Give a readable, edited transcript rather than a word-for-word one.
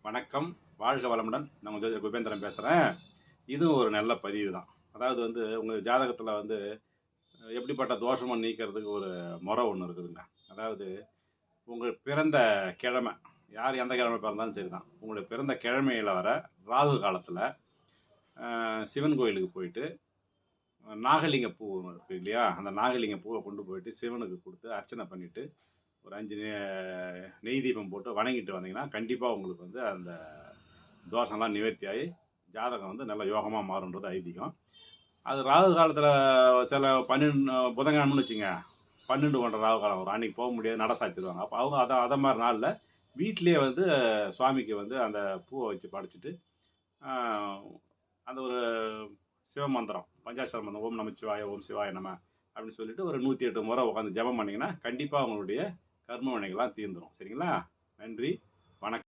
வணக்கம், வாழ்க வளமுடன். நான் உங்கள் ஜோதிடர் குபேந்திரன் பேசுகிறேன். இதுவும் ஒரு நல்ல பதிவு தான். அதாவது உங்கள் ஜாதகத்தில் எப்படிப்பட்ட தோஷமும் நீக்கிறதுக்கு ஒரு முறை ஒன்று இருக்குதுங்க. அதாவது உங்கள் பிறந்த கிழமை, யார் எந்த கிழமை பிறந்தாலும் சரி தான், உங்களுடைய பிறந்த கிழமையில் வர ராகு காலத்தில் சிவன் கோயிலுக்கு போயிட்டு நாகலிங்க பூ இருக்குது இல்லையா, அந்த நாகலிங்க பூவை கொண்டு போயிட்டு சிவனுக்கு கொடுத்து அர்ச்சனை பண்ணிவிட்டு ஒரு 5 நெய் தீபம் போட்டு வணங்கிட்டு வந்தீங்கன்னா கண்டிப்பாக உங்களுக்கு அந்த தோஷம்லாம் நிவர்த்தி ஆகி ஜாதகம் நல்ல யோகமாக மாறுன்றது ஐதீகம். அது ராகு காலத்தில் சில 12 புதன்கிழமைன்னு வச்சுங்க, 12 1/2 ராகு காலம் வரும். அன்றைக்கி போக முடியாது, நட சாத்திடுவாங்க. அப்போ அவங்க அதை மாதிரி நாளில் வீட்டிலேயே சுவாமிக்கு அந்த பூவை வச்சு படைச்சிட்டு அந்த ஒரு சிவமந்திரம், பஞ்சாட்சர மந்திரம், ஓம் நமச்சிவாய ஓம் சிவாய நம அப்படின்னு சொல்லிட்டு ஒரு 108 முறை உட்காந்து ஜெபம் பண்ணிங்கன்னா கண்டிப்பாக அவங்களுடைய கர்ம வினைகள்லாம் தீர்ந்துடும். சரிங்களா? நன்றி, வணக்கம்.